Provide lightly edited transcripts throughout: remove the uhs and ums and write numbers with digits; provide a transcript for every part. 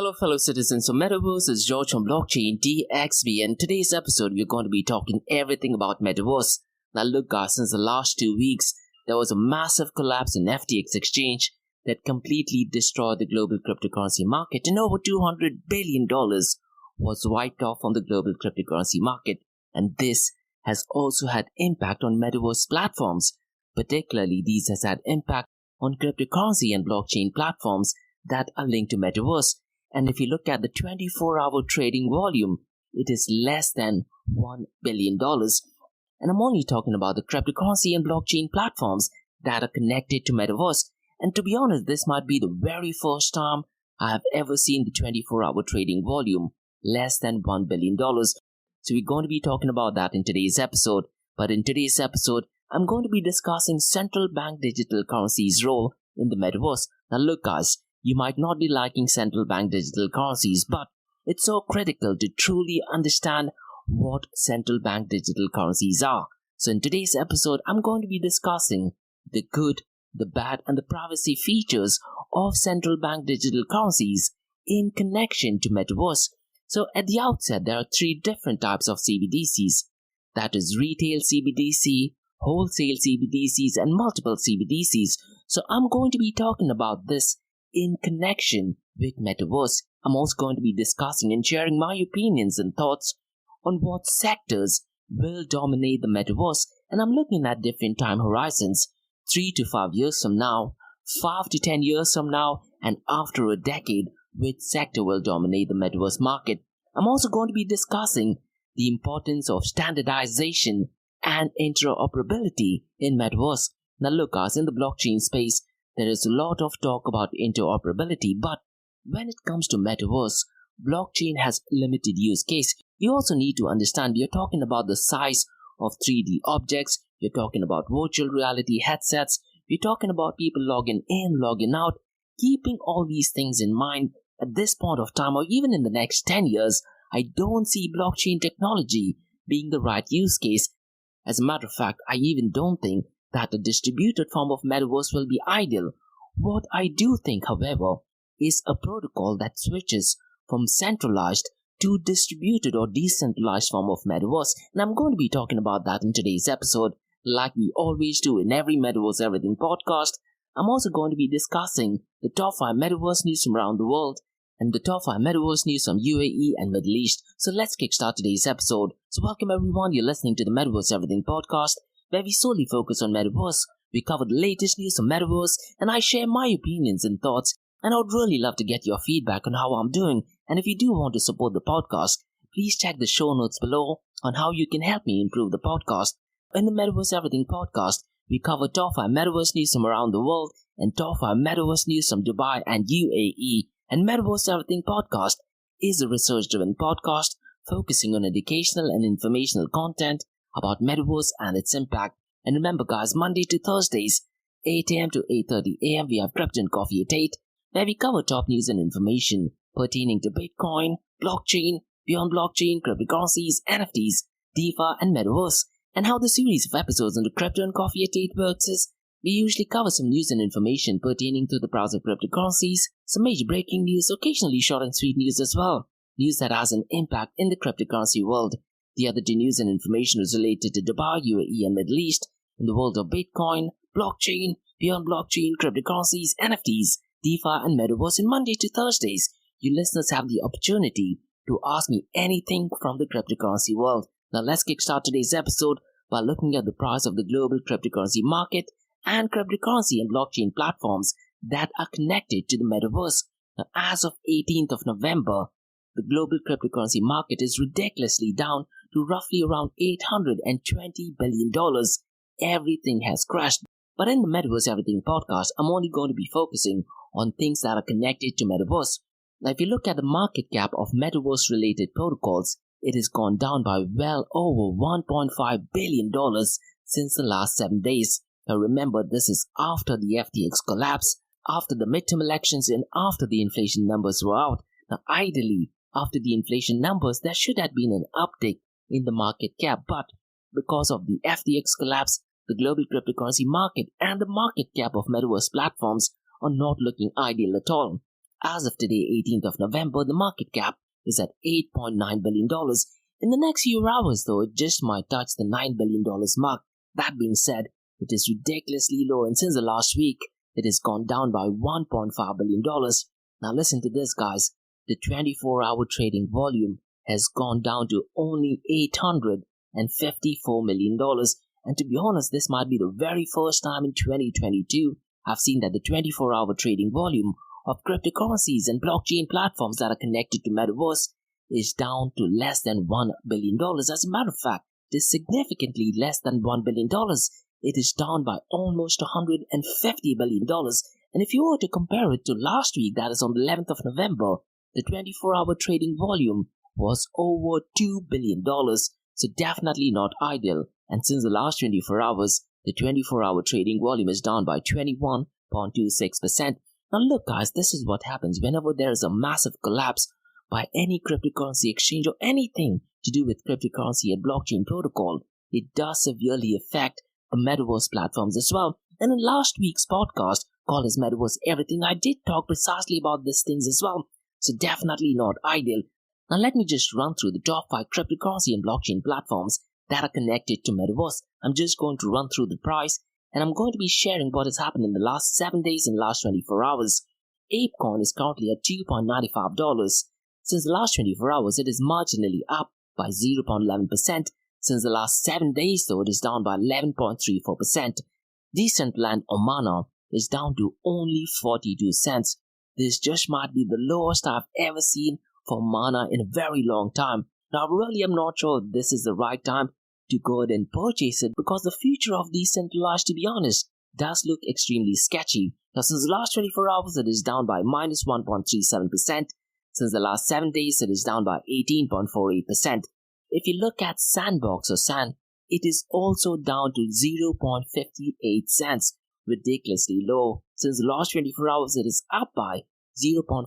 Hello fellow citizens of Metaverse, it's George from Blockchain DXB, and today's episode we're going to be talking everything about Metaverse. Now look guys, since the last 2 weeks, there was a massive collapse in FTX exchange that completely destroyed the global cryptocurrency market, and over $200 billion was wiped off from the global cryptocurrency market, and this has also had impact on Metaverse platforms. Particularly, these has had impact on cryptocurrency and blockchain platforms that are linked to Metaverse. And if you look at the 24-hour trading volume, it is less than $1 billion. And I'm only talking about the cryptocurrency and blockchain platforms that are connected to Metaverse. And to be honest, this might be the very first time I have ever seen the 24-hour trading volume less than $1 billion. So we're going to be talking about that in today's episode. But in today's episode, I'm going to be discussing central bank digital currencies' role in the Metaverse. Now look guys, you might not be liking central bank digital currencies, but it's so critical to truly understand what central bank digital currencies are. So in today's episode, I'm going to be discussing the good, the bad, and the privacy features of central bank digital currencies in connection to Metaverse. So at the outset, there are three different types of CBDCs. That is retail CBDC, wholesale CBDCs, and multiple CBDCs. So I'm going to be talking about this in connection with Metaverse. I'm also going to be discussing and sharing my opinions and thoughts on what sectors will dominate the Metaverse, and I'm looking at different time horizons, 3 to 5 years from now, 5 to 10 years from now, and after a decade, which sector will dominate the Metaverse market. I'm also going to be discussing the importance of standardization and interoperability in Metaverse. Now look guys, in the blockchain space, there is a lot of talk about interoperability, but when it comes to Metaverse, blockchain has limited use case. You also need to understand you're talking about the size of 3D objects, you're talking about virtual reality headsets, you're talking about people logging in, logging out. Keeping all these things in mind, at this point of time or even in the next 10 years, I don't see blockchain technology being the right use case. As a matter of fact, I even don't think that a distributed form of Metaverse will be ideal. What I do think, however, is a protocol that switches from centralized to distributed or decentralized form of Metaverse. And I'm going to be talking about that in today's episode, like we always do in every Metaverse Everything podcast. I'm also going to be discussing the top 5 Metaverse news from around the world and the top 5 Metaverse news from UAE and Middle East. So let's kickstart today's episode. So welcome everyone, you're listening to the Metaverse Everything podcast, where we solely focus on Metaverse. We cover the latest news on Metaverse, and I share my opinions and thoughts, and I would really love to get your feedback on how I'm doing. And if you do want to support the podcast, please check the show notes below on how you can help me improve the podcast. In the Metaverse Everything podcast, we cover top 5 Metaverse news from around the world and top 5 Metaverse news from Dubai and UAE. And Metaverse Everything podcast is a research-driven podcast focusing on educational and informational content about Metaverse and its impact. And remember guys, Monday to Thursdays, 8 a.m. to 8:30 a.m. we have Crypto and Coffee at 8, where we cover top news and information pertaining to Bitcoin, blockchain, beyond blockchain, cryptocurrencies, NFTs, DeFi, and Metaverse. And how the series of episodes on the Crypto and Coffee at 8 works is, we usually cover some news and information pertaining to the price of cryptocurrencies, some major breaking news, occasionally short and sweet news as well, news that has an impact in the cryptocurrency world. The other day news and information is related to Dubai, UAE, and Middle East, in the world of Bitcoin, blockchain, beyond blockchain, cryptocurrencies, NFTs, DeFi, and Metaverse. And Monday to Thursdays, you listeners have the opportunity to ask me anything from the cryptocurrency world. Now let's kickstart today's episode by looking at the price of the global cryptocurrency market and cryptocurrency and blockchain platforms that are connected to the Metaverse. Now, as of 18th of November, the global cryptocurrency market is ridiculously down to roughly around $820 billion. Everything has crashed. But in the Metaverse Everything podcast, I'm only going to be focusing on things that are connected to Metaverse. Now, if you look at the market cap of Metaverse related protocols, it has gone down by well over $1.5 billion since the last 7 days. Now remember, this is after the FTX collapse, after the midterm elections, and after the inflation numbers were out. Now ideally, after the inflation numbers, there should have been an uptick in the market cap, but because of the FTX collapse, the global cryptocurrency market and the market cap of Metaverse platforms are not looking ideal at all. As of today, 18th of November, the market cap is at $8.9 billion. In the next few hours, though, it just might touch the $9 billion mark. That being said, it is ridiculously low, and since the last week, it has gone down by $1.5 billion. Now listen to this, guys. The 24-hour trading volume has gone down to only $854 million. And to be honest, this might be the very first time in 2022 I've seen that the 24-hour trading volume of cryptocurrencies and blockchain platforms that are connected to Metaverse is down to less than $1 billion. As a matter of fact, it is significantly less than $1 billion. It is down by almost $150 billion. And if you were to compare it to last week, that is on the 11th of November, the 24-hour trading volume was over $2 billion. So definitely not ideal. And since the last 24 hours, the 24-hour trading volume is down by 21.26%. Now look, guys, this is what happens whenever there is a massive collapse by any cryptocurrency exchange or anything to do with cryptocurrency and blockchain protocol. It does severely affect the Metaverse platforms as well. And in last week's podcast, called as Metaverse Everything, I did talk precisely about these things as well. So definitely not ideal. Now let me just run through the top 5 cryptocurrency and blockchain platforms that are connected to Metaverse. I'm just going to run through the price, and I'm going to be sharing what has happened in the last 7 days and last 24 hours. ApeCoin is currently at $2.95. Since the last 24 hours, it is marginally up by 0.11%. Since the last 7 days, though, it is down by 11.34%. Decentraland or Mana is down to only 42 cents. This just might be the lowest I've ever seen for Mana in a very long time. Now, really, I'm not sure if this is the right time to go ahead and purchase it, because the future of decentralized, to be honest, does look extremely sketchy. Now, since the last 24 hours, it is down by minus 1.37%. Since the last 7 days, it is down by 18.48%. If you look at Sandbox or Sand, it is also down to 0.58 cents, ridiculously low. Since the last 24 hours, it is up by 0.54%,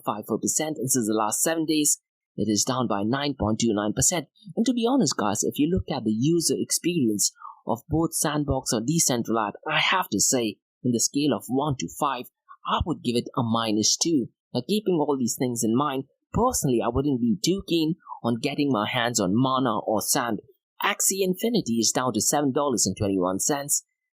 and since the last 7 days, it is down by 9.29%. And to be honest, guys, if you look at the user experience of both Sandbox or Decentralized, I have to say, in the scale of 1 to 5, I would give it a -2. Now, keeping all these things in mind, personally, I wouldn't be too keen on getting my hands on Mana or Sand. Axie Infinity is down to $7.21.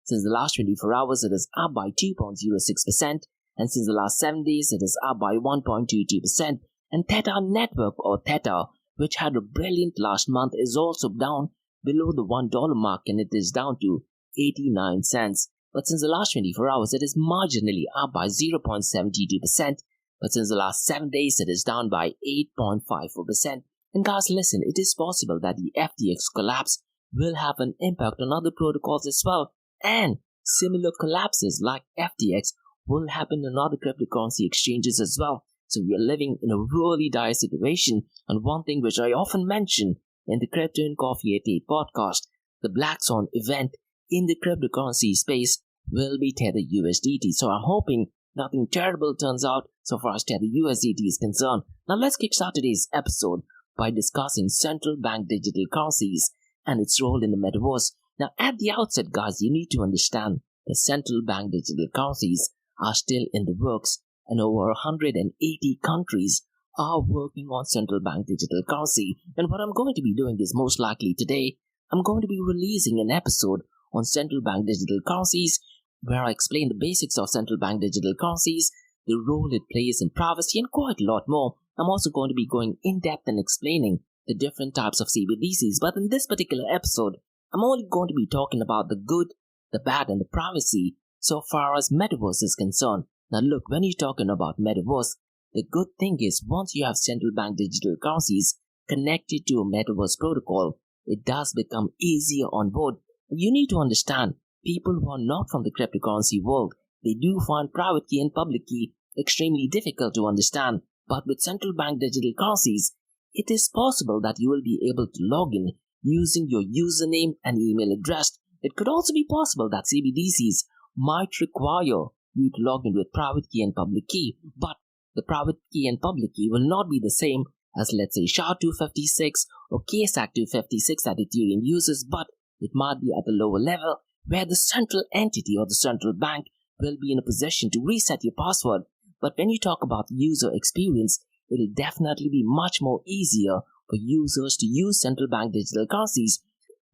Since the last 24 hours, it is up by 2.06%, and since the last 7 days, it is up by 1.22%. And Theta Network or Theta, which had a brilliant last month, is also down below the $1 mark, and it is down to 89 cents. But since the last 24 hours, it is marginally up by 0.72%. But since the last 7 days, it is down by 8.54%. And guys, listen, it is possible that the FTX collapse will have an impact on other protocols as well. And similar collapses like FTX will happen in other cryptocurrency exchanges as well. So we are living in a really dire situation. And one thing which I often mention in the Crypto and Coffee at 8 podcast, the Black Swan event in the cryptocurrency space will be Tether USDT. So I'm hoping nothing terrible turns out so far as Tether USDT is concerned. Now let's kickstart today's episode by discussing central bank digital currencies and its role in the Metaverse. Now at the outset, guys, you need to understand that central bank digital currencies are still in the works, and over 180 countries are working on central bank digital currency. And what I'm going to be doing is most likely today, I'm going to be releasing an episode on central bank digital currencies where I explain the basics of central bank digital currencies, the role it plays in privacy, and quite a lot more. I'm also going to be going in depth and explaining the different types of CBDCs. But in this particular episode, I'm only going to be talking about the good, the bad, and the privacy so far as Metaverse is concerned. Now look, when you're talking about Metaverse, the good thing is once you have central bank digital currencies connected to a Metaverse protocol, it does become easier on board. You need to understand, people who are not from the cryptocurrency world, they do find private key and public key extremely difficult to understand. But with central bank digital currencies, it is possible that you will be able to log in using your username and email address. It could also be possible that CBDCs might require you to log in with private key and public key, but the private key and public key will not be the same as, let's say, SHA-256 or KSAC-256 that Ethereum uses, but it might be at a lower level where the central entity or the central bank will be in a position to reset your password. But when you talk about user experience, it'll definitely be much more easier for users to use central bank digital currencies.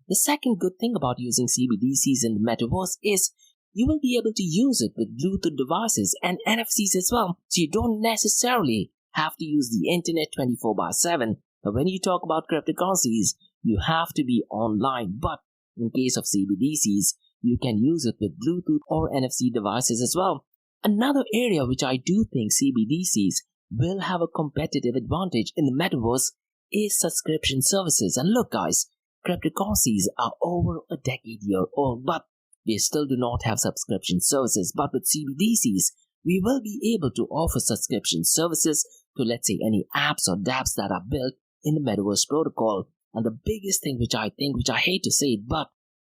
The second good thing about using CBDCs in the metaverse is you will be able to use it with Bluetooth devices and NFCs as well, so you don't necessarily have to use the internet 24/7. But when you talk about cryptocurrencies, you have to be online. But in case of CBDCs, you can use it with Bluetooth or NFC devices as well. Another area which I do think CBDCs will have a competitive advantage in the metaverse is subscription services. And look guys, cryptocurrencies are over a decade-year old, but they still do not have subscription services. But with CBDCs, we will be able to offer subscription services to, let's say, any apps or dApps that are built in the Metaverse protocol. And the biggest thing which I hate to say it, but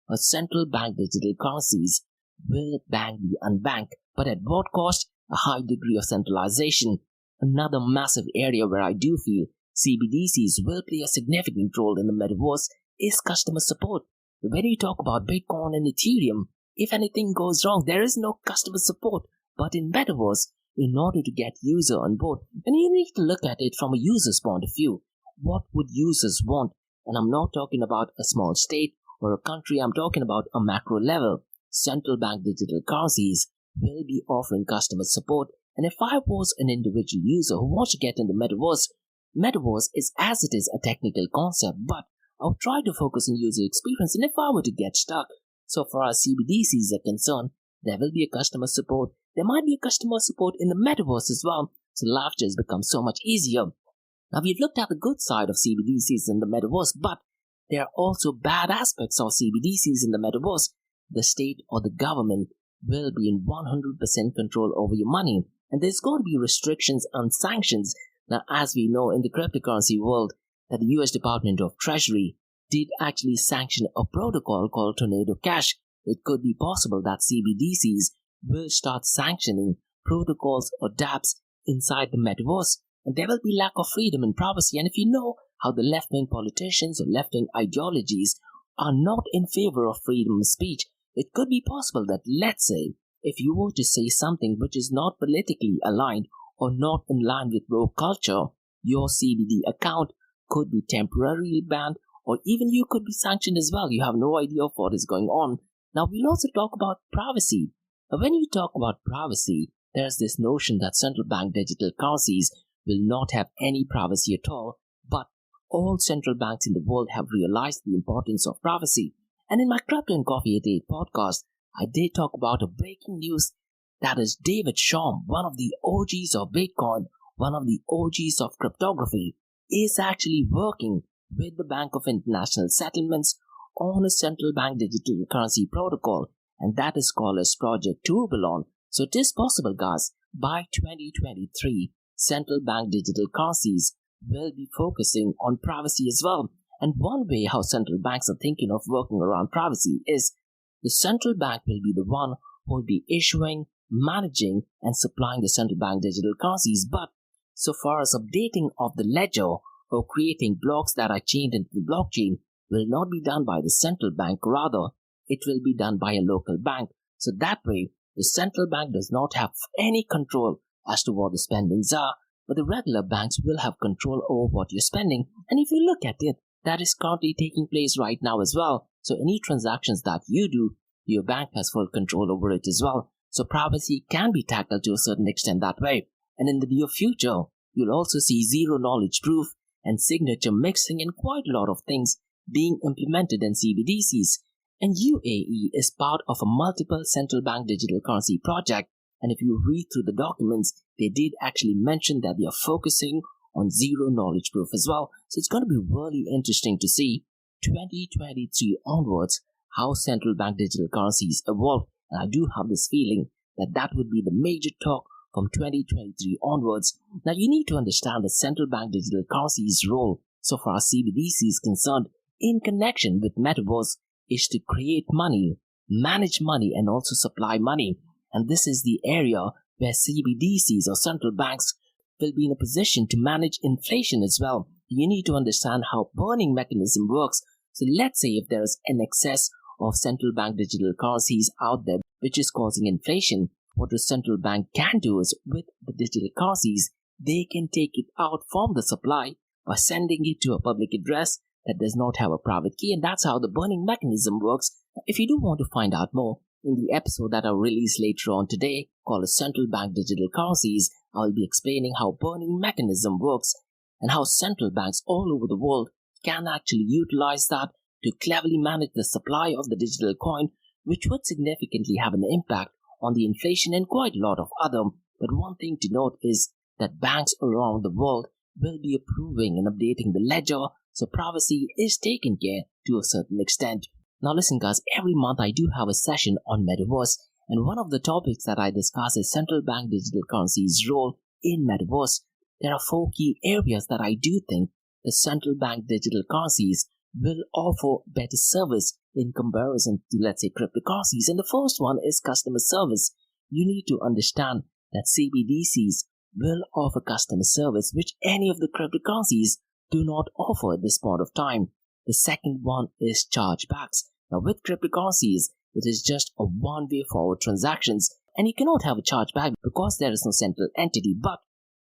a central bank digital currencies will bank the unbanked. But at what cost? A high degree of centralization. Another massive area where I do feel CBDCs will play a significant role in the metaverse is customer support. When you talk about Bitcoin and Ethereum, if anything goes wrong, there is no customer support. But in metaverse, in order to get user on board, and you need to look at it from a user's point of view, what would users want? And I'm not talking about a small state or a country, I'm talking about a macro level. Central bank digital currencies will be offering customer support. And if I was an individual user who wants to get in the metaverse is as it is a technical concept, but I'll try to focus on user experience. And if I were to get stuck, so far as CBDCs are concerned, there will be a customer support. There might be a customer support in the metaverse as well, so life just becomes so much easier. Now we've looked at the good side of CBDCs in the metaverse, but there are also bad aspects of CBDCs in the metaverse. The state or the government will be in 100% control over your money, and there's going to be restrictions and sanctions. Now, as we know in the cryptocurrency world, that the US Department of Treasury did actually sanction a protocol called Tornado Cash. It could be possible that CBDCs will start sanctioning protocols or dApps inside the metaverse, and there will be lack of freedom and privacy. And if you know how the left-wing politicians or left-wing ideologies are not in favor of freedom of speech, it could be possible that, let's say, if you were to say something which is not politically aligned or not in line with woke culture, your CBD account could be temporarily banned, or even you could be sanctioned as well. You have no idea of what is going on. Now, we'll also talk about privacy. Now, when you talk about privacy, there's this notion that central bank digital currencies will not have any privacy at all, but all central banks in the world have realized the importance of privacy. And in my Crypto and Coffee at 8 podcast, I did talk about a breaking news that is David Shom, one of the OGs of Bitcoin, one of the OGs of cryptography, is actually working with the Bank of International Settlements on a central bank digital currency protocol, and that is called as Project Tourbillon. So it is possible, guys, by 2023, central bank digital currencies will be focusing on privacy as well. And one way how central banks are thinking of working around privacy is the central bank will be the one who will be issuing, managing, and supplying the central bank digital currencies. But so far as updating of the ledger or creating blocks that are chained into the blockchain will not be done by the central bank, rather it will be done by a local bank. So that way, the central bank does not have any control as to what the spendings are, but the regular banks will have control over what you're spending. And if you look at it, that is currently taking place right now as well. So any transactions that you do, your bank has full control over it as well. So privacy can be tackled to a certain extent that way. And in the near future, you'll also see zero knowledge proof and signature mixing and quite a lot of things being implemented in CBDCs. And UAE is part of a multiple central bank digital currency project. And if you read through the documents, they did actually mention that they are focusing on zero knowledge proof as well. So it's going to be really interesting to see 2023 onwards how central bank digital currencies evolve. And I do have this feeling that that would be the major talk from 2023 onwards. Now you need to understand the central bank digital currencies role so far as CBDC is concerned in connection with Metaverse is to create money, manage money, and also supply money. And this is the area where CBDCs or central banks will be in a position to manage inflation as well. You need to understand how burning mechanism works. So let's say if there is an excess of central bank digital currencies out there which is causing inflation, what the central bank can do is with the digital currencies, they can take it out from the supply by sending it to a public address that does not have a private key, and that's how the burning mechanism works. If you do want to find out more, in the episode that I'll release later on today called Central Bank Digital Currencies, I'll be explaining how burning mechanism works and how central banks all over the world can actually utilize that to cleverly manage the supply of the digital coin, which would significantly have an impact on the inflation and quite a lot of other. But one thing to note is that banks around the world will be approving and updating the ledger, so privacy is taken care to a certain extent. Now listen guys, every month I do have a session on Metaverse, and one of the topics that I discuss is central bank digital currencies' role in Metaverse. There are 4 key areas that I do think the central bank digital currencies will offer better service in comparison to, let's say, cryptocurrencies. And the first one is customer service. You need to understand that CBDCs will offer customer service which any of the cryptocurrencies do not offer at this point of time. The second one is chargebacks. Now with cryptocurrencies, it is just a one-way forward transactions, and you cannot have a chargeback because there is no central entity. But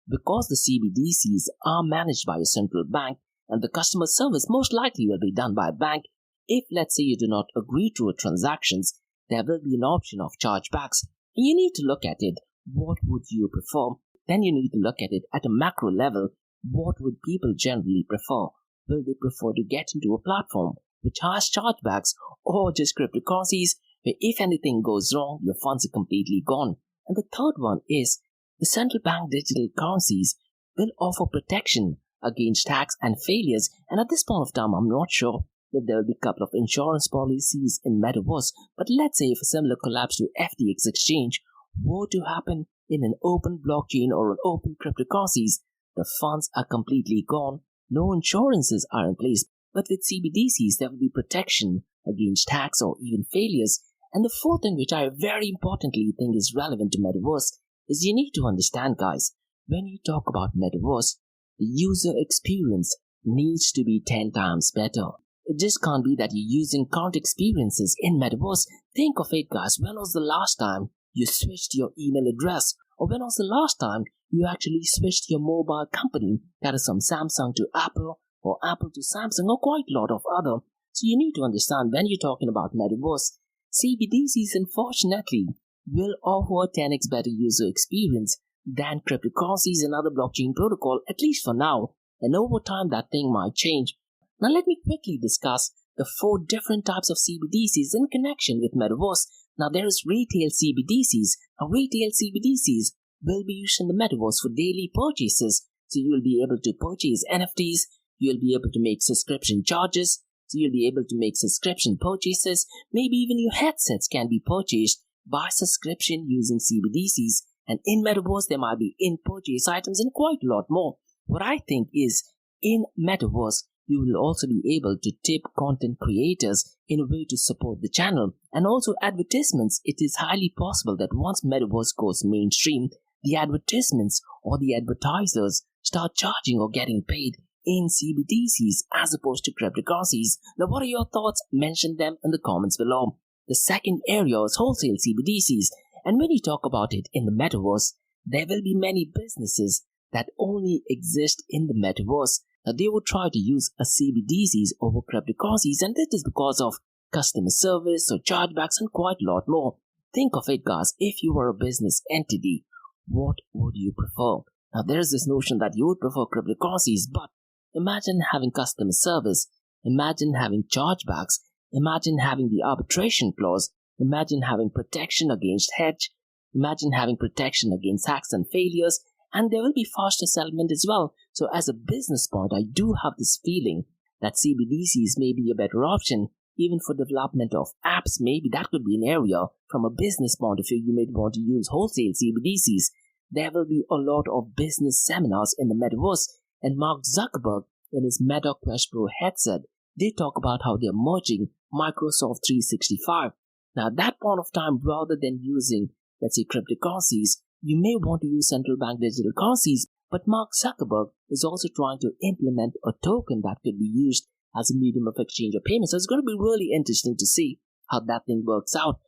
because the CBDCs are managed by a central bank and the customer service most likely will be done by a bank, if let's say you do not agree to a transactions, there will be an option of chargebacks. And you need to look at it. What would you prefer? Then you need to look at it at a macro level. What would people generally prefer? Will they prefer to get into a platform which has chargebacks or just cryptocurrencies where if anything goes wrong, your funds are completely gone? And the third one is the central bank digital currencies will offer protection against hacks and failures. And at this point of time, I'm not sure if there will be a couple of insurance policies in Metaverse, but let's say if a similar collapse to FTX exchange were to happen in an open blockchain or an open cryptocurrencies, the funds are completely gone. No insurances are in place, but with CBDCs there will be protection against hacks or even failures. And the fourth thing which I very importantly think is relevant to Metaverse is you need to understand guys, when you talk about Metaverse, the user experience needs to be 10 times better. It just can't be that you're using current experiences in Metaverse. Think of it guys, when was the last time you switched your email address? Or when was the last time you actually switched your mobile company, that is from Samsung to Apple or Apple to Samsung or quite a lot of other. So you need to understand when you're talking about Metaverse, CBDCs unfortunately will offer a 10x better user experience than cryptocurrencies and other blockchain protocol, at least for now. And over time that thing might change. Now let me quickly discuss the 4 different types of CBDCs in connection with Metaverse. Now there is retail CBDCs. Now retail CBDCs will be used in the Metaverse for daily purchases. So you will be able to purchase NFTs, you will be able to make subscription charges, so you'll be able to make subscription purchases, maybe even your headsets can be purchased by subscription using CBDCs. And in Metaverse there might be in-purchase items and quite a lot more. What I think is in Metaverse, you will also be able to tip content creators in a way to support the channel. And also advertisements. It is highly possible that once Metaverse goes mainstream, the advertisements or the advertisers start charging or getting paid in CBDCs as opposed to cryptocurrencies. Now what are your thoughts? Mention them in the comments below. The second area is wholesale CBDCs. And when you talk about it in the Metaverse, there will be many businesses that only exist in the Metaverse. Now they would try to use a CBDCs over cryptocurrencies, and this is because of customer service or chargebacks and quite a lot more. Think of it guys, if you were a business entity, what would you prefer? Now there is this notion that you would prefer cryptocurrencies, but imagine having customer service, imagine having chargebacks, imagine having the arbitration clause, imagine having protection against hedge, imagine having protection against hacks and failures, and there will be faster settlement as well. So as a business point, I do have this feeling that CBDCs may be a better option, even for development of apps. Maybe that could be an area from a business point of view. You may want to use wholesale CBDCs. There will be a lot of business seminars in the Metaverse, and Mark Zuckerberg in his Meta Quest Pro headset, they talk about how they're merging Microsoft 365. Now at that point of time, rather than using, let's say, cryptocurrencies, you may want to use central bank digital currencies, but Mark Zuckerberg is also trying to implement a token that could be used as a medium of exchange of payments. So it's going to be really interesting to see how that thing works out.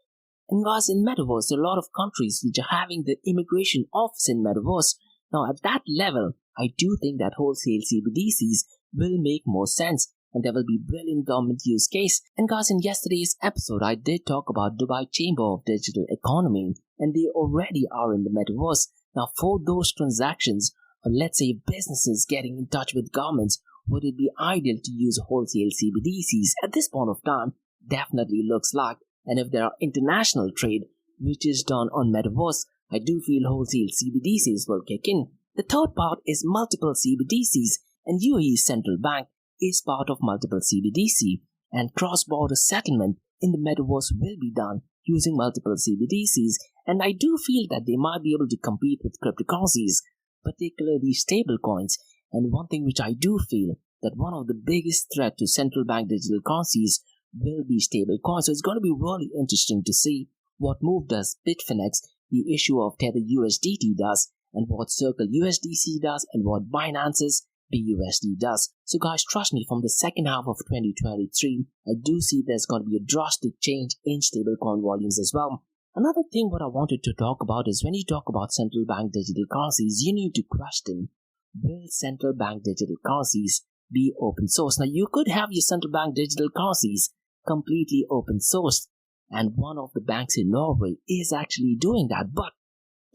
And guys, in Metaverse, there are a lot of countries which are having the immigration office in Metaverse. Now, at that level, I do think that wholesale CBDCs will make more sense, and there will be brilliant government use case. And guys, in yesterday's episode, I did talk about Dubai Chamber of Digital Economy, and they already are in the Metaverse. Now, for those transactions, or let's say businesses getting in touch with governments, would it be ideal to use wholesale CBDCs? At this point of time, definitely looks like. And if there are international trade, which is done on Metaverse, I do feel wholesale CBDCs will kick in. The third part is multiple CBDCs, and UAE's central bank is part of multiple CBDC, and cross-border settlement in the Metaverse will be done using multiple CBDCs, and I do feel that they might be able to compete with cryptocurrencies, particularly stablecoins. And one thing which I do feel that one of the biggest threat to central bank digital currencies will be stablecoins. So it's going to be really interesting to see what move does Bitfinex, the issue of Tether USDT does, and what Circle USDC does, and what Binance's BUSD does. So guys, trust me, from the second half of 2023, I do see there's going to be a drastic change in stablecoin volumes as well. Another thing what I wanted to talk about is when you talk about central bank digital currencies, you need to question, will central bank digital currencies be open source? Now, you could have your central bank digital currencies completely open sourced, and one of the banks in Norway is actually doing that, but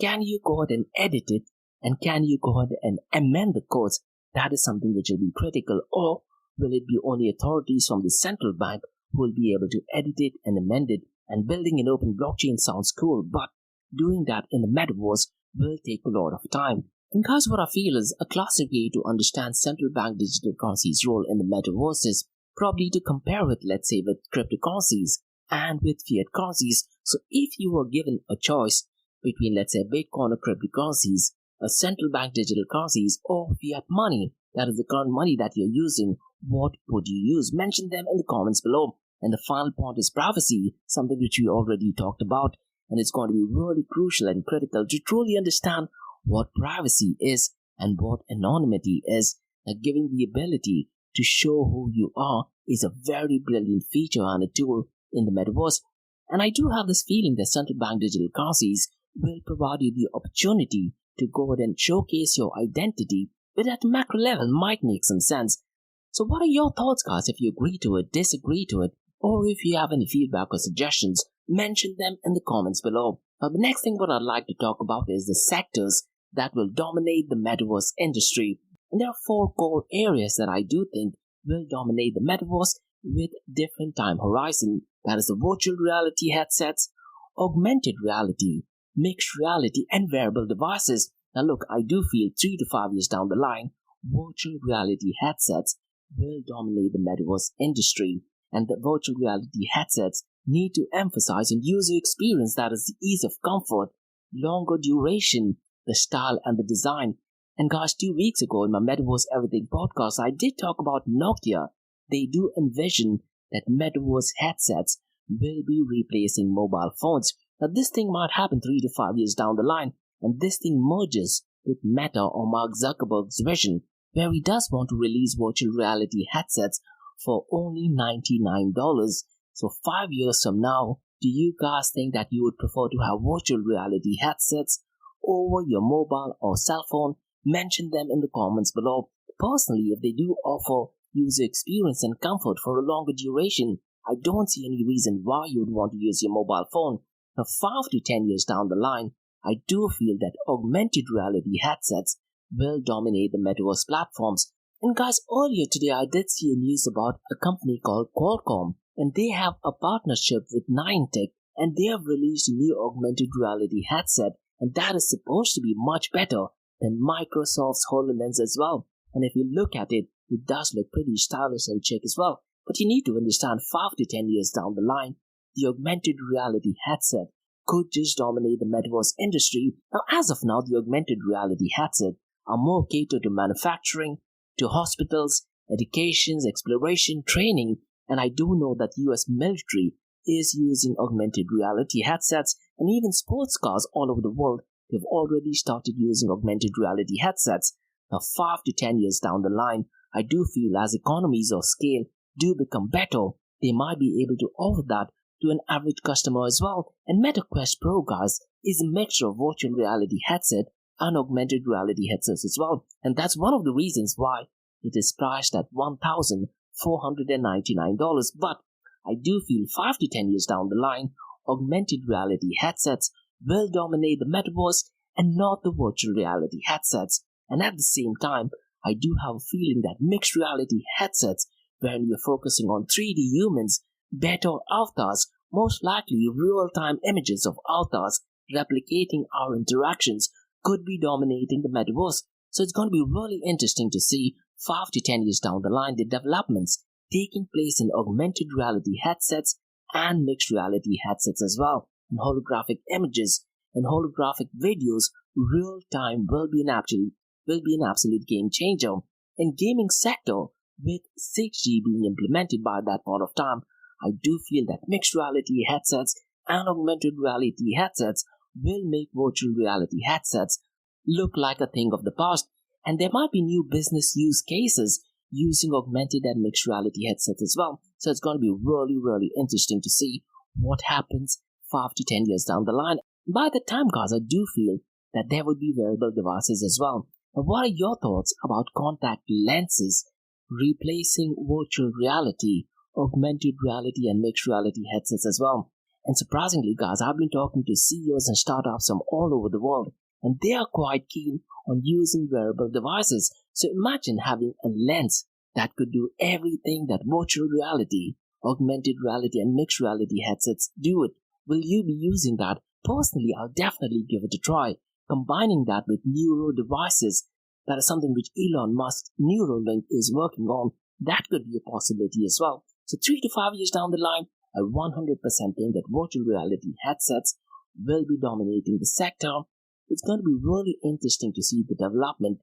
can you go ahead and edit it, and can you go ahead and amend the codes? That is something which will be critical. Or will it be only authorities from the central bank who will be able to edit it and amend it? And building an open blockchain sounds cool, but doing that in the Metaverse will take a lot of time. And guys, what I feel is a classic way to understand central bank digital currencies' role in the Metaverse is probably to compare it, let's say, with cryptocurrencies and with fiat currencies. So if you were given a choice between, let's say, Bitcoin or cryptocurrencies, a central bank digital currencies, or fiat money, that is the current money that you're using, what would you use? Mention them in the comments below. And the final point is privacy, something which we already talked about, and it's going to be really crucial and critical to truly understand what privacy is and what anonymity is. Giving the ability to show who you are is a very brilliant feature and a tool in the Metaverse. And I do have this feeling that central bank digital currencies will provide you the opportunity to go ahead and showcase your identity, but at macro level might make some sense. So what are your thoughts, guys? If you agree to it, disagree to it, or if you have any feedback or suggestions, mention them in the comments below. Now, the next thing what I'd like to talk about is the sectors that will dominate the Metaverse industry. And there are 4 core areas that I do think will dominate the Metaverse with different time horizon. That is the virtual reality headsets, augmented reality, mixed reality, and wearable devices. Now look, I do feel 3 to 5 years down the line, virtual reality headsets will dominate the Metaverse industry. And the virtual reality headsets need to emphasize on user experience, that is the ease of comfort, longer duration, the style and the design. And guys, 2 weeks ago in my Metaverse Everything podcast, I did talk about Nokia. They do envision that Metaverse headsets will be replacing mobile phones. Now this thing might happen 3 to 5 years down the line, and this thing merges with Meta or Mark Zuckerberg's vision, where he does want to release virtual reality headsets for only $99. So 5 years from now, do you guys think that you would prefer to have virtual reality headsets over your mobile or cell phone? Mention them in the comments below. Personally, if they do offer user experience and comfort for a longer duration, I don't see any reason why you would want to use your mobile phone. Now 5 to 10 years down the line, I do feel that augmented reality headsets will dominate the Metaverse platforms. And guys, earlier today I did see a news about a company called Qualcomm, and they have a partnership with Niantic, and they have released a new augmented reality headset, and that is supposed to be much better than Microsoft's HoloLens as well. And if you look at it, it does look pretty stylish and chic as well. But you need to understand 5 to 10 years down the line, the augmented reality headset could just dominate the Metaverse industry. Now, as of now, the augmented reality headset are more catered to manufacturing, to hospitals, educations, exploration, training, and I do know that US military is using augmented reality headsets, and even sports cars all over the world have already started using augmented reality headsets. Now 5 to 10 years down the line, I do feel as economies of scale do become better, they might be able to offer that to an average customer as well. And MetaQuest Pro, guys, is a mixture of virtual reality headset and augmented reality headsets as well. And that's one of the reasons why it is priced at $1,499. But I do feel 5 to 10 years down the line, augmented reality headsets will dominate the metaverse and not the virtual reality headsets. And at the same time, I do have a feeling that mixed reality headsets, wherein you're focusing on 3D humans, better avatars, most likely real-time images of avatars replicating our interactions, could be dominating the metaverse. So it's going to be really interesting to see 5 to 10 years down the line the developments taking place in augmented reality headsets and mixed reality headsets as well. And holographic images and holographic videos, real time will be an absolute game changer. In gaming sector, with 6G being implemented by that point of time, I do feel that mixed reality headsets and augmented reality headsets will make virtual reality headsets look like a thing of the past. And there might be new business use cases using augmented and mixed reality headsets as well. So it's going to be really, really interesting to see what happens 5 to 10 years down the line. By the time, guys, I do feel that there would be wearable devices as well. Now, what are your thoughts about contact lenses replacing virtual reality, augmented reality, and mixed reality headsets as well? And surprisingly, guys, I've been talking to CEOs and startups from all over the world, and they are quite keen on using wearable devices. So imagine having a lens that could do everything that virtual reality, augmented reality, and mixed reality headsets do it. Will you be using that? Personally, I'll definitely give it a try. Combining that with neuro devices, that is something which Elon Musk's Neuralink is working on, that could be a possibility as well. So 3 to 5 years down the line, I 100% think that virtual reality headsets will be dominating the sector. It's going to be really interesting to see the development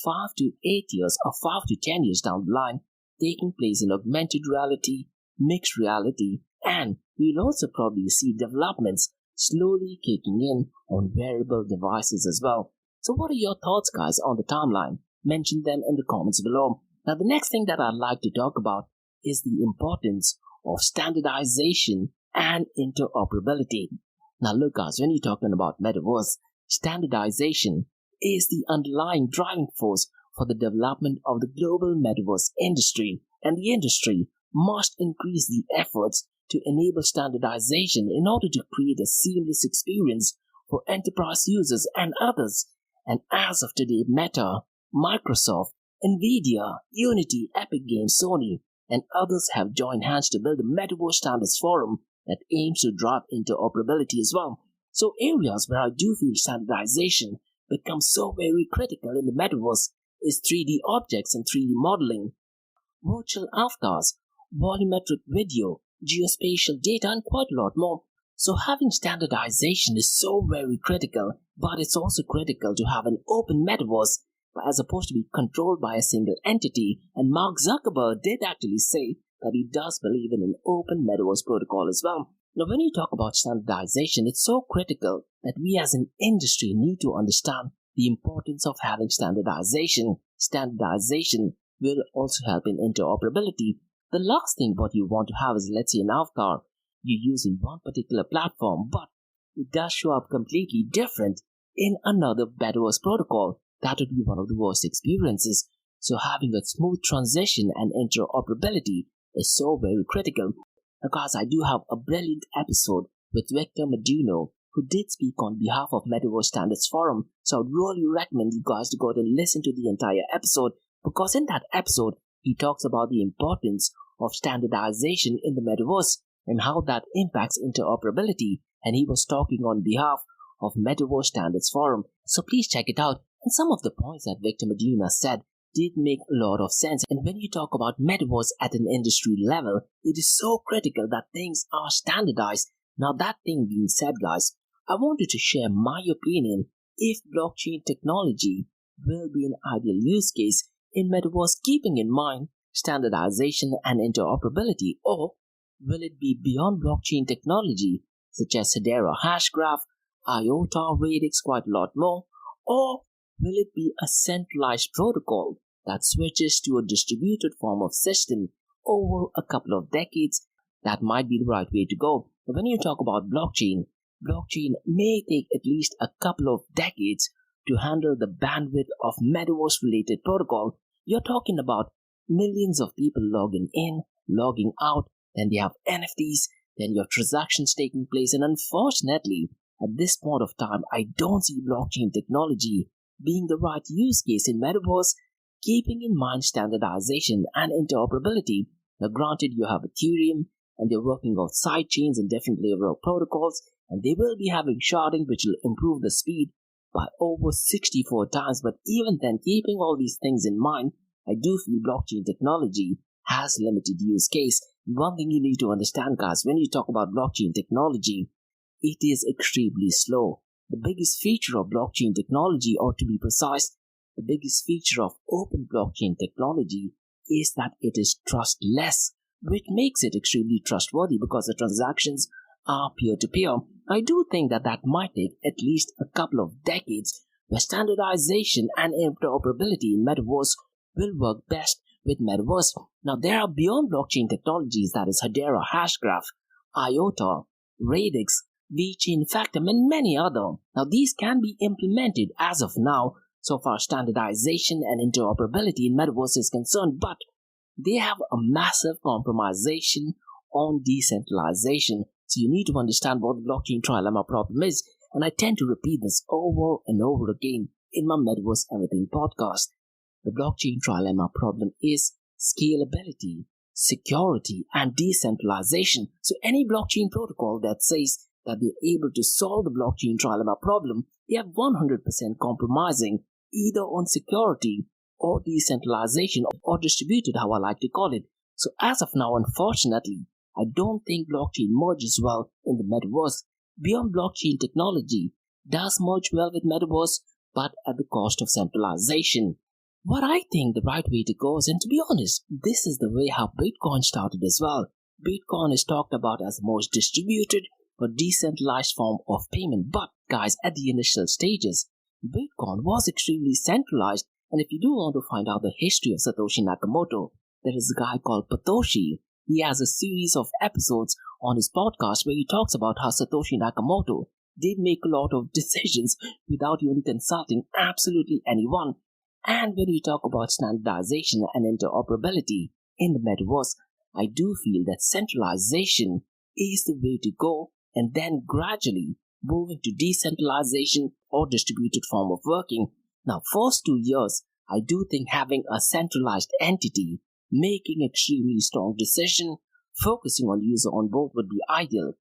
5 to 8 years or 5 to 10 years down the line taking place in augmented reality, mixed reality, and we'll also probably see developments slowly kicking in on wearable devices as well. So what are your thoughts, guys, on the timeline? Mention them in the comments below. Now, the next thing that I'd like to talk about is the importance of standardization and interoperability. Now, look, guys, when you're talking about metaverse, standardization is the underlying driving force for the development of the global metaverse industry, and the industry must increase the efforts to enable standardization in order to create a seamless experience for enterprise users and others. And as of today, Meta, Microsoft, Nvidia, Unity, Epic Games, Sony, and others have joined hands to build a Metaverse Standards Forum that aims to drive interoperability as well. So areas where I do feel standardization becomes so very critical in the metaverse is 3D objects and 3D modeling, virtual avatars, volumetric video, geospatial data, and quite a lot more. So having standardization is so very critical, but it's also critical to have an open metaverse as opposed to be controlled by a single entity. And Mark Zuckerberg did actually say that he does believe in an open metaverse protocol as well. Now, when you talk about standardization, it's so critical that we as an industry need to understand the importance of having standardization. Standardization will also help in interoperability. The last thing what you want to have is, let's say, an avatar you use in one particular platform, but it does show up completely different in another metaverse protocol. That would be one of the worst experiences. So having a smooth transition and interoperability is so very critical. Now, guys, I do have a brilliant episode with Victor Meduno, who did speak on behalf of Metaverse Standards Forum. So I'd really recommend you guys to go ahead and listen to the entire episode, because in that episode, he talks about the importance of standardization in the metaverse and how that impacts interoperability. And he was talking on behalf of Metaverse Standards Forum. So please check it out. And some of the points that Victor Medina said did make a lot of sense. And when you talk about metaverse at an industry level, it is so critical that things are standardized. Now, that thing being said, guys, I wanted to share my opinion if blockchain technology will be an ideal use case in metaverse, keeping in mind standardization and interoperability, or will it be beyond blockchain technology such as Hedera Hashgraph, IOTA, Radix, quite a lot more, or will it be a centralized protocol that switches to a distributed form of system over a couple of decades? That might be the right way to go. When you talk about blockchain may take at least a couple of decades to handle the bandwidth of metaverse related protocol. You're talking about millions of people logging in, logging out, then they have NFTs, then you have transactions taking place, and unfortunately, at this point of time, I don't see blockchain technology being the right use case in metaverse, keeping in mind standardization and interoperability. Now, granted, you have Ethereum, and they're working on side chains and different layer of protocols, and they will be having sharding, which will improve the speed by over 64 times. But even then, keeping all these things in mind, I do feel blockchain technology has limited use case. One thing you need to understand, guys, when you talk about blockchain technology, it is extremely slow. The biggest feature of blockchain technology, or to be precise, the biggest feature of open blockchain technology is that it is trustless, which makes it extremely trustworthy because the transactions are peer-to-peer. I do think that might take at least a couple of decades, where standardization and interoperability in metaverse will work best with metaverse. Now, there are beyond blockchain technologies, that is Hedera Hashgraph, IOTA, Radix, VeChain, Factom, and many other. Now, these can be implemented as of now, so far standardization and interoperability in metaverse is concerned, but they have a massive compromisation on decentralization. So you need to understand what the blockchain trilemma problem is, and I tend to repeat this over and over again in my Metaverse Everything podcast. The blockchain trilemma problem is scalability, security, and decentralization. So any blockchain protocol that says that they're able to solve the blockchain trilemma problem, they are 100% compromising either on security or decentralization, or distributed, how I like to call it. So as of now, unfortunately, I don't think blockchain merges well in the metaverse. Beyond blockchain technology does merge well with metaverse, but at the cost of centralization. What I think the right way to go is, and to be honest, this is the way how Bitcoin started as well. Bitcoin is talked about as the most distributed or decentralized form of payment. But guys, at the initial stages, Bitcoin was extremely centralized. And if you do want to find out the history of Satoshi Nakamoto, there is a guy called Patoshi. He has a series of episodes on his podcast where he talks about how Satoshi Nakamoto did make a lot of decisions without even consulting absolutely anyone. And when we talk about standardization and interoperability in the metaverse, I do feel that centralization is the way to go, and then gradually moving to decentralization or distributed form of working. Now, first 2 years, I do think having a centralized entity making extremely strong decision, focusing on user on board would be ideal.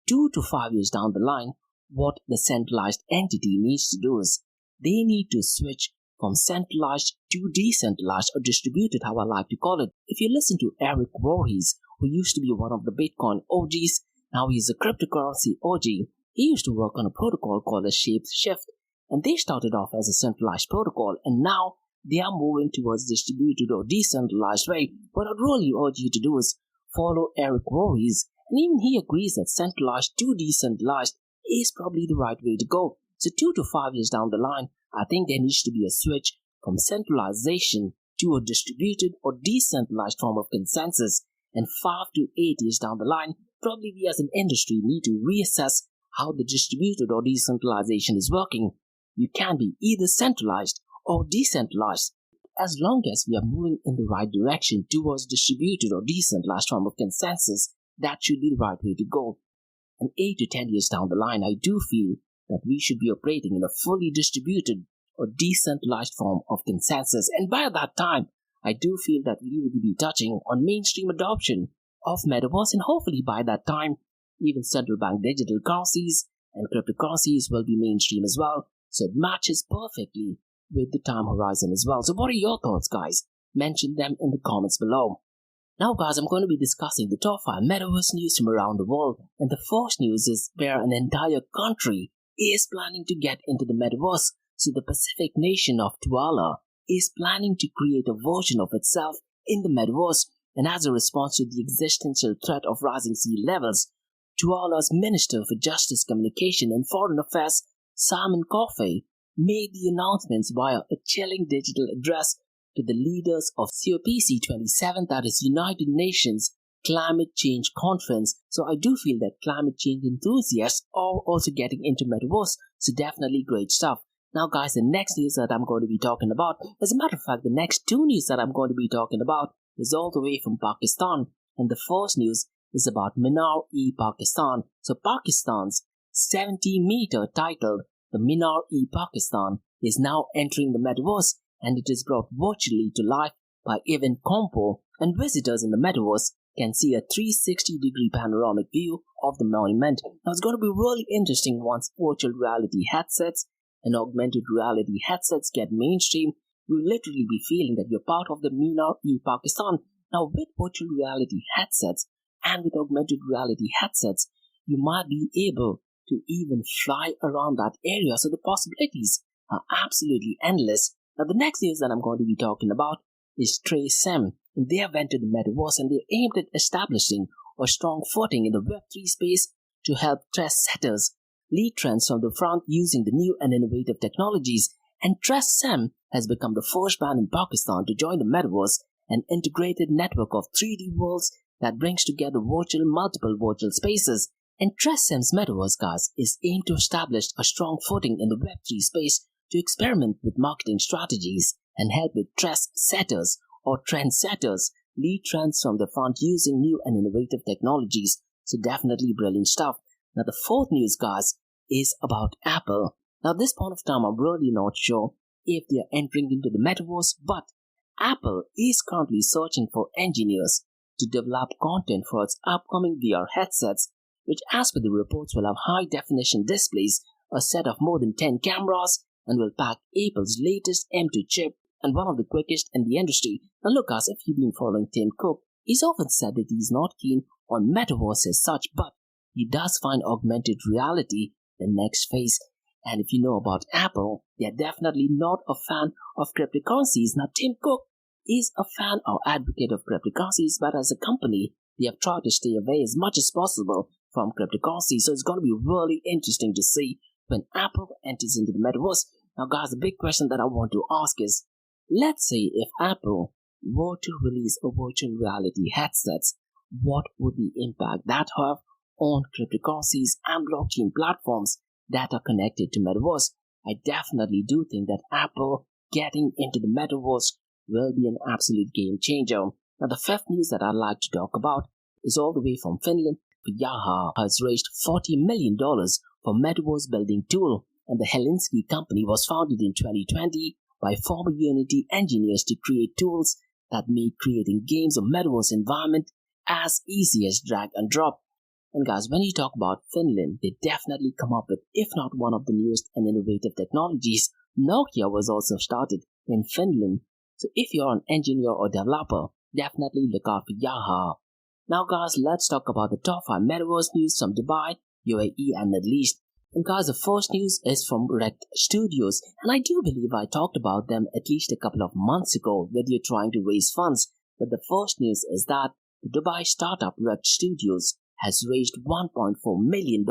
2 to 5 years down the line, what the centralized entity needs to do is they need to switch from centralized to decentralized or distributed, how I like to call it. If you listen to Eric Voorhees, who used to be one of the Bitcoin OGs, now he's a cryptocurrency OG. He used to work on a protocol called a Shapeshift, and they started off as a centralized protocol, and now they are moving towards distributed or decentralized way. What I'd really urge you to do is follow Eric Voorhees, and even he agrees that centralized to decentralized is probably the right way to go. So 2 to 5 years down the line, I think there needs to be a switch from centralization to a distributed or decentralized form of consensus, and 5 to 8 years down the line, probably we as an industry need to reassess how the distributed or decentralization is working. You can be either centralized or decentralized. As long as we are moving in the right direction towards distributed or decentralized form of consensus, that should be the right way to go. And 8 to 10 years down the line, I do feel that we should be operating in a fully distributed or decentralized form of consensus. And by that time, I do feel that we will be touching on mainstream adoption of metaverse, and hopefully by that time, even central bank digital currencies and cryptocurrencies will be mainstream as well. So it matches perfectly with the time horizon as well. So what are your thoughts, guys? Mention them in the comments below. Now, guys, I'm going to be discussing the top 5 metaverse news from around the world. And the first news is where an entire country is planning to get into the metaverse. So the Pacific nation of Tuala is planning to create a version of itself in the metaverse. And as a response to the existential threat of rising sea levels, Tuala's Minister for Justice, Communication and Foreign Affairs, Simon Coffey, made the announcements via a chilling digital address to the leaders of COPC 27, that is United Nations climate change conference. So I do feel that climate change enthusiasts are also getting into Metaverse. So definitely great stuff. Now guys, the next news that I'm going to be talking about, as a matter of fact, the next two news that I'm going to be talking about is all the way from Pakistan. And the first news is about Minar-e-Pakistan. So Pakistan's 70-meter titled the Minar-e-Pakistan is now entering the Metaverse, and it is brought virtually to life by Event Compo, and visitors in the Metaverse can see a 360-degree panoramic view of the monument. Now it's going to be really interesting once virtual reality headsets and augmented reality headsets get mainstream. You'll literally be feeling that you're part of the Minar-e-Pakistan. Now with virtual reality headsets and with augmented reality headsets, you might be able to even fly around that area. So the possibilities are absolutely endless. Now the next news that I'm going to be talking about is TraceM. They have entered the Metaverse and they're aimed at establishing a strong footing in the Web3 space to help trendsetters lead trends from the front using the new and innovative technologies. And TraceM has become the first brand in Pakistan to join the Metaverse, an integrated network of 3D worlds that brings together multiple virtual spaces. And TraceM's Metaverse, guys, is aimed to establish a strong footing in the Web3 space to experiment with marketing strategies and help with trendsetters or trendsetters lead trends from the front using new and innovative technologies. So definitely brilliant stuff. Now the fourth news, guys, is about Apple. Now this point of time, I'm really not sure if they are entering into the Metaverse, but Apple is currently searching for engineers to develop content for its upcoming VR headsets, which as per the reports will have high-definition displays, a set of more than 10 cameras, and will pack Apple's latest M2 chip and one of the quickest in the industry. Now look guys, if you've been following Tim Cook, he's often said that he's not keen on Metaverse as such, but he does find augmented reality the next phase. And if you know about Apple, they're definitely not a fan of cryptocurrencies. Now Tim Cook is a fan or advocate of cryptocurrencies, but as a company, they have tried to stay away as much as possible from cryptocurrency. So it's going to be really interesting to see when Apple enters into the Metaverse. Now guys, the big question that I want to ask is, let's say if Apple were to release a virtual reality headsets, what would the impact that have on cryptocurrencies and blockchain platforms that are connected to Metaverse? I definitely do think that Apple getting into the Metaverse will be an absolute game changer. Now the fifth news that I'd like to talk about is all the way from Finland. Yaha has raised $40 million for Metaverse building tool, and the Helsinki company was founded in 2020 by former Unity engineers to create tools that make creating games or Metaverse environment as easy as drag and drop. And guys, when you talk about Finland, they definitely come up with, if not one of the newest and innovative technologies. Nokia was also started in Finland. So if you're an engineer or developer, definitely look out for Yaha. Now guys, let's talk about the top 5 Metaverse news from Dubai, UAE and Middle East. And guys, the first news is from Rect Studios, and I do believe I talked about them at least a couple of months ago when you're trying to raise funds. But the first news is that the Dubai startup Rect Studios has raised $1.4 million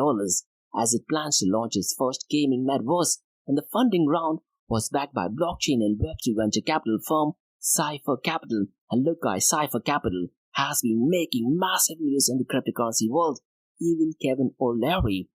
as it plans to launch its first gaming Metaverse, and the funding round was backed by blockchain and Web3 venture capital firm Cypher Capital. And look guys, Cypher Capital has been making massive news in the cryptocurrency world. Even Kevin O'Leary,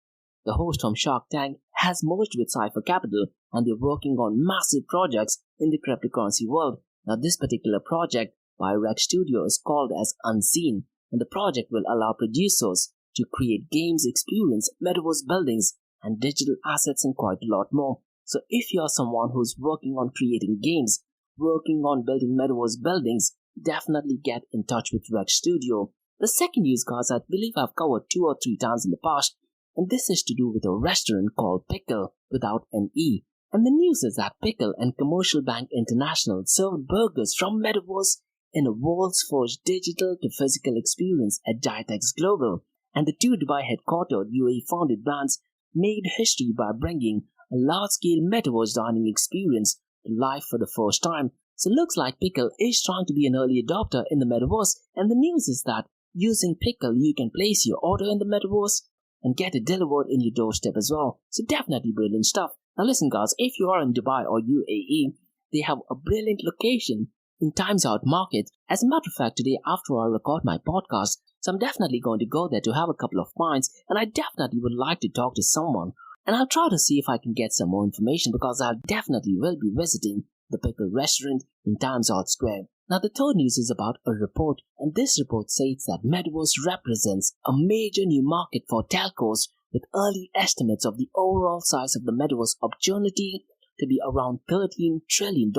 the host from Shark Tank, has merged with Cypher Capital, and they're working on massive projects in the cryptocurrency world. Now this particular project by Rect Studio is called as Unseen, and the project will allow producers to create games, experience, Metaverse buildings, and digital assets and quite a lot more. So if you're someone who's working on creating games, working on building Metaverse buildings, definitely get in touch with Rect Studio. The second news, guys, I believe I've covered 2 or 3 times in the past, and this is to do with a restaurant called Pickle without an E. And the news is that Pickle and Commercial Bank International served burgers from Metaverse in a world's first digital to physical experience at GITEX Global. And the 2 Dubai headquartered UAE-founded brands made history by bringing a large-scale Metaverse dining experience to life for the first time. So it looks like Pickle is trying to be an early adopter in the Metaverse, and the news is that using Pickle you can place your order in the Metaverse and get it delivered in your doorstep as well. So definitely brilliant stuff. Now listen guys, if you are in Dubai or UAE, they have a brilliant location in times out market. As a matter of fact, today after I record my podcast, so I'm definitely going to go there to have a couple of pints, and I definitely would like to talk to someone. And I'll try to see if I can get some more information because I definitely will be visiting the Pickle restaurant in Times Out Square. Now the third news is about a report, and this report states that Metaverse represents a major new market for telcos, with early estimates of the overall size of the Metaverse opportunity to be around $13 trillion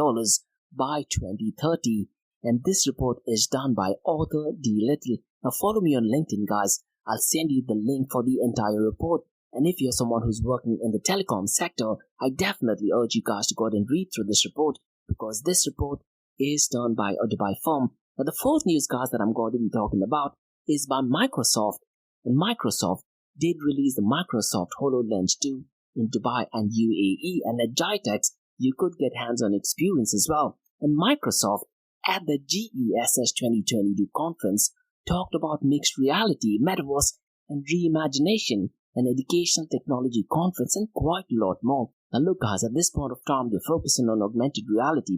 by 2030. And this report is done by author D. Little. Now follow me on LinkedIn, guys. I'll send you the link for the entire report. And if you're someone who's working in the telecom sector, I definitely urge you guys to go ahead and read through this report, because this report is done by a Dubai firm. Now the fourth news, guys, that I'm going to be talking about is by Microsoft. And Microsoft did release the Microsoft HoloLens 2 in Dubai and UAE, and at GITEX you could get hands-on experience as well. And Microsoft at the GESS 2022 conference talked about mixed reality, metaverse, and reimagination, an educational technology conference, and quite a lot more. Now look, guys, at this point of time we're focusing on augmented reality,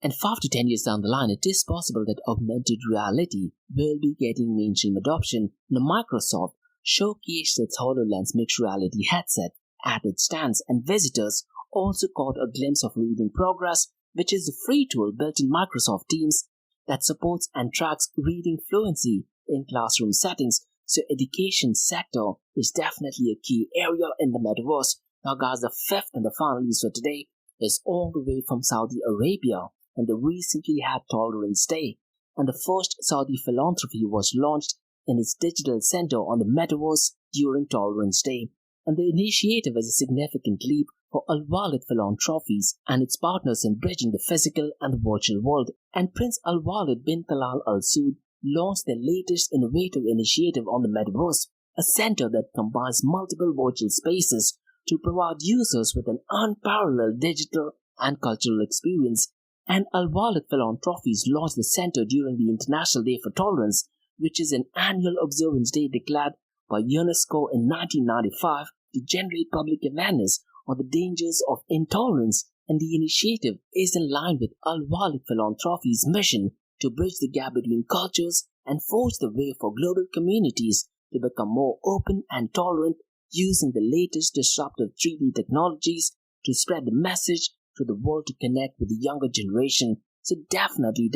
and 5 to 10 years down the line, it is possible that augmented reality will be getting mainstream adoption. Now Microsoft showcased its HoloLens mixed reality headset at its stands, and visitors also caught a glimpse of Reading Progress, which is a free tool built in Microsoft Teams that supports and tracks reading fluency in classroom settings. So education sector is definitely a key area in the metaverse. Now guys, the fifth and the final news for today is all the way from Saudi Arabia, and they recently had Tolerance Day, and the first Saudi philanthropy was launched in its digital center on the metaverse during Tolerance Day. And the initiative is a significant leap for Al Walid Philanthropies and its partners in bridging the physical and the virtual world. And Prince Al Walid bin Talal Al Saud launched their latest innovative initiative on the metaverse, a center that combines multiple virtual spaces to provide users with an unparalleled digital and cultural experience. And Al Walid Philanthropies launched the center during the International Day for Tolerance, which is an annual observance day declared by UNESCO in 1995 to generate public awareness on the dangers of intolerance. And the initiative is in line with Al Walid Philanthropies' mission to bridge the gap between cultures and forge the way for global communities to become more open and tolerant, using the latest disruptive 3D technologies to spread the message to the world to connect with the younger generation. So definitely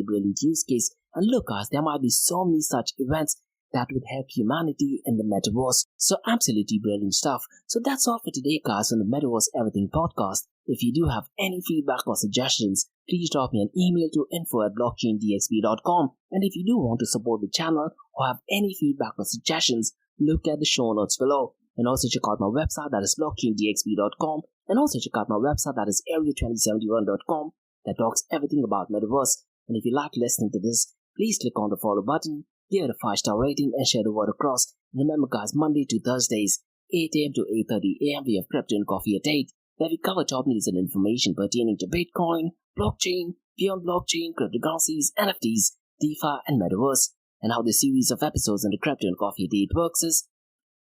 brilliant use case. And look, guys, there might be so many such events that would help humanity in the metaverse. So absolutely brilliant stuff. So that's all for today, guys, on the Metaverse Everything podcast. If you do have any feedback or suggestions, please drop me an email to info@blockchaindxb.com. And if you do want to support the channel or have any feedback or suggestions, look at the show notes below. And also check out my website, that is blockchaindxb.com. And also check out my website, that is area2071.com, that talks everything about Metaverse. And if you like listening to this, please click on the follow button, give it a 5-star rating, and share the word across. And remember, guys, Monday to Thursdays, 8 a.m. to 8:30 a.m. we have Crypto and Coffee at 8, where we cover top news and information pertaining to Bitcoin, blockchain, beyond blockchain, cryptocurrencies, NFTs, DeFi, and Metaverse. And how the series of episodes in the Crypto and Coffee at 8 works is,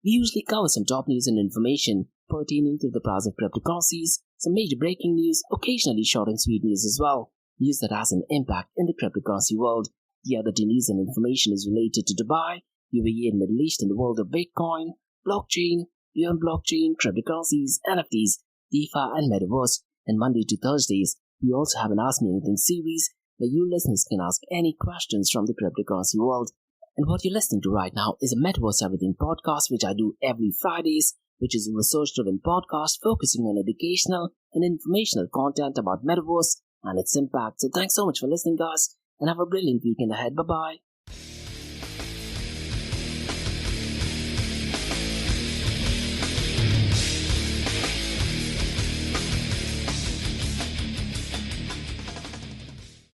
we usually cover some top news and information pertaining to the price of cryptocurrencies, some major breaking news, occasionally short and sweet news as well, news that has an impact in the cryptocurrency world. The other news and information is related to Dubai, UAE and Middle East, in the world of Bitcoin, blockchain, beyond blockchain, cryptocurrencies, NFTs, DeFi, and Metaverse. And Monday to Thursdays, we also have an Ask Me Anything series where you listeners can ask any questions from the cryptocurrency world. And what you're listening to right now is a Metaverse Everything podcast, which I do every Fridays, which is a research-driven podcast focusing on educational and informational content about Metaverse and its impact. So thanks so much for listening, guys, and have a brilliant weekend ahead. Bye-bye.